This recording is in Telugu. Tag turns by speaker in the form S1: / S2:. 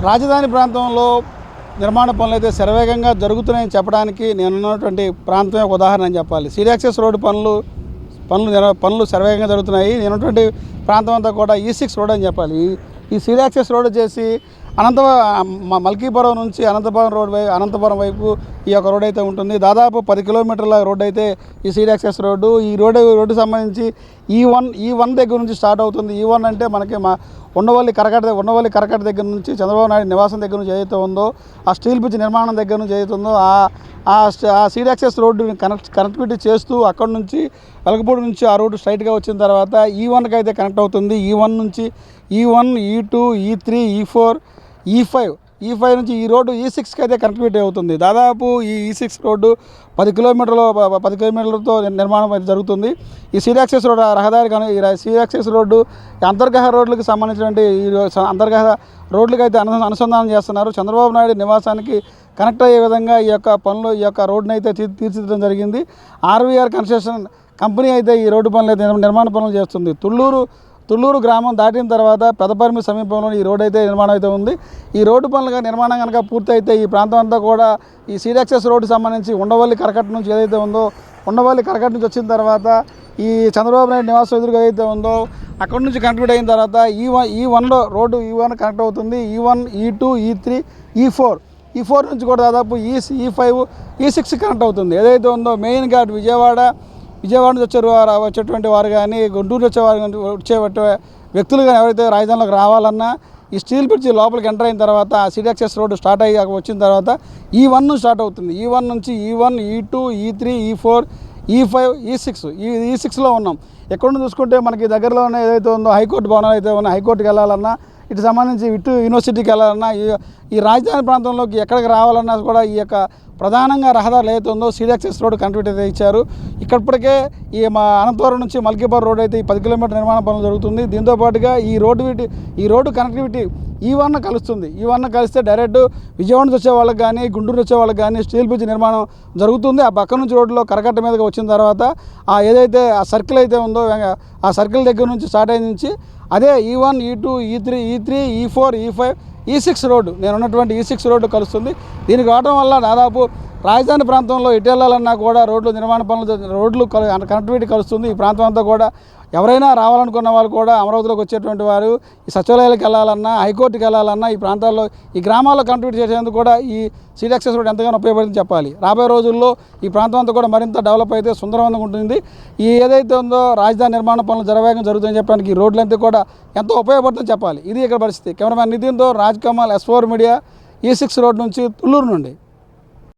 S1: రాజధాని ప్రాంతంలో నిర్మాణ పనులు అయితే శరవేగంగా జరుగుతున్నాయని చెప్పడానికి నేనున్నటువంటి ప్రాంతమే ఒక ఉదాహరణ అని చెప్పాలి. సీడ్ యాక్సెస్ రోడ్డు పనులు శరవేగంగా జరుగుతున్నాయి. నేనున్నటువంటి ప్రాంతం అంతా కూడా E6 రోడ్ అని చెప్పాలి. ఈ సీడ్ యాక్సెస్ రోడ్డు చేసి మల్కీపురం నుంచి అనంతపురం వైపు ఈ యొక్క రోడ్ అయితే ఉంటుంది. దాదాపు 10 కిలోమీటర్ల రోడ్డు అయితే ఈ సీడ్ యాక్సెస్ రోడ్డు. ఈ రోడ్డు సంబంధించి E1 దగ్గర నుంచి స్టార్ట్ అవుతుంది. E1 అంటే మనకి ఉండవల్లి కరకట్ట దగ్గర నుంచి చంద్రబాబు నాయుడు నివాసం దగ్గర నుంచి ఏదైతే ఉందో, ఆ స్టీల్ బ్రిడ్జ్ నిర్మాణం దగ్గర నుంచి ఏదైతే ఉందో ఆ సీడ్ యాక్సెస్ రోడ్డుని కనెక్టివిటీ చేస్తూ అక్కడ నుంచి వెలగపూడి నుంచి ఆ రోడ్డు స్ట్రైట్గా వచ్చిన తర్వాత E1కి అయితే కనెక్ట్ అవుతుంది. E1 నుంచి E1, E2, E3, E4, E5 నుంచి ఈ రోడ్డు E6కి అయితే కనెక్టివిటీ అవుతుంది. దాదాపు ఈ E6 రోడ్డు 10 కిలోమీటర్లతో నిర్మాణం అయితే జరుగుతుంది. ఈ సీడ్ యాక్సెస్ రోడ్డు రహదారి కానీ ఈ సీడ్ యాక్సెస్ రోడ్డు అంతర్గత రోడ్లకు సంబంధించినటువంటి అంతర్గత రోడ్లకు అయితే అనుసంధానం చేస్తున్నారు. చంద్రబాబు నాయుడు నివాసానికి కనెక్ట్ అయ్యే విధంగా ఈ యొక్క రోడ్డుని అయితే తీర్చిదిద్దడం జరిగింది. RVR కన్స్ట్రక్షన్ కంపెనీ అయితే ఈ రోడ్డు పనులు అయితే నిర్మాణ పనులు చేస్తుంది. తుళ్ళూరు గ్రామం దాటిన తర్వాత పెదపరిమి సమీపంలో ఈ రోడ్డు అయితే నిర్మాణం అయితే ఉంది. ఈ రోడ్డు పనులుగా నిర్మాణం కనుక పూర్తి అయితే ఈ ప్రాంతం అంతా కూడా ఈ సీడ్ యాక్సెస్ రోడ్డు సంబంధించి ఉండవల్లి కరకట్ట నుంచి ఏదైతే ఉందో, ఉండవల్లి కరకట్ట నుంచి వచ్చిన తర్వాత ఈ చంద్రబాబు నాయుడు నివాసం ఎదురుగా ఏదైతే ఉందో అక్కడ నుంచి కనెక్టివిటీ అయిన తర్వాత E1లో రోడ్డు E1 కనెక్ట్ అవుతుంది. E1, E2, E3, E4 నుంచి కూడా దాదాపు E5, E6 కనెక్ట్ అవుతుంది. ఏదైతే ఉందో మెయిన్ ఘాట్ విజయవాడ నుంచి వచ్చేటువంటి వారు కానీ, గుంటూరు వచ్చే వ్యక్తులు కానీ ఎవరైతే రాజధానిలోకి రావాలన్నా ఈ స్టీల్ బ్రిడ్జ్ లోపలికి ఎంటర్ అయిన తర్వాత సీడ్ యాక్సెస్ రోడ్డు స్టార్ట్ అయ్యి వచ్చిన తర్వాత E1 స్టార్ట్ అవుతుంది. E1 నుంచి E1, E2, E3, E4, E5, E6 E6లో ఉన్నాం. ఎక్కడ నుంచి చూసుకుంటే మనకి దగ్గరలోనే ఏదైతే ఉందో హైకోర్టు భవనాలు అయితే ఉన్నాయి. హైకోర్టుకి వెళ్ళాలన్నా, ఇటు సంబంధించి యూనివర్సిటీకి వెళ్ళాలన్నా, ఈ రాజధాని ప్రాంతంలోకి ఎక్కడికి రావాలన్నా కూడా ఈ యొక్క ప్రధానంగా రహదారులు ఏదైతే ఉందో సీడ్ యాక్సెస్ రోడ్డు కనెక్టివిటీ అయితే ఇచ్చారు. ఇప్పటికే అనంతపురం నుంచి మల్కీపురం రోడ్ అయితే 10 కిలోమీటర్ నిర్మాణ పనులు జరుగుతుంది. దీంతోపాటుగా ఈ రోడ్డు కనెక్టివిటీ E1 కలుస్తుంది. E1 కలిస్తే డైరెక్ట్ విజయవాడ నుంచి వచ్చే వాళ్ళకి కానీ, గుంటూరు వచ్చే వాళ్ళకి కానీ స్టీల్ బ్రిడ్జ్ నిర్మాణం జరుగుతుంది. ఆ పక్క నుంచి రోడ్లో కరకట్ట మీదకి వచ్చిన తర్వాత ఏదైతే ఆ సర్కిల్ అయితే ఉందో ఆ సర్కిల్ దగ్గర నుంచి స్టార్ట్ అయిన నుంచి అదే E1, E2, E3, E4, E5, E6 road నేనున్నటువంటి E6 road కలుస్తుంది. దీనికి రావడం వల్ల దాదాపు రాజధాని ప్రాంతంలో ఎటు వెళ్ళాలన్నా కూడా రోడ్లు కనెక్టివిటీ కలుస్తుంది. ఈ ప్రాంతం అంతా కూడా ఎవరైనా రావాలనుకున్న వాళ్ళు కూడా అమరావతిలోకి వచ్చేటువంటి వారు ఈ సచివాలయాలకు వెళ్ళాలన్నా, హైకోర్టుకి వెళ్ళాలన్నా ఈ గ్రామాల్లో కనెక్టివిటీ చేసేందుకు కూడా ఈ సీడ్ యాక్సెస్ రోడ్ ఎంతగానో ఉపయోగపడుతుందని చెప్పాలి. రాబోయే రోజుల్లో ఈ ప్రాంతం అంతా కూడా మరింత డెవలప్ అయితే సుందరవంతంగా ఉంటుంది. ఏదైతే ఉందో రాజధాని నిర్మాణ పనులు జరవేగంగా జరుగుతుందని చెప్పడానికి ఈ రోడ్లు అంతా కూడా ఎంతో ఉపయోగపడుతుందని చెప్పాలి. ఇది ఇక్కడ పరిస్థితి. కెమెరామ్యాన్ నితిన్తో రాజ్ కమల్, S4 మీడియా, E6 రోడ్ నుంచి తుళ్ళూరు నుండి.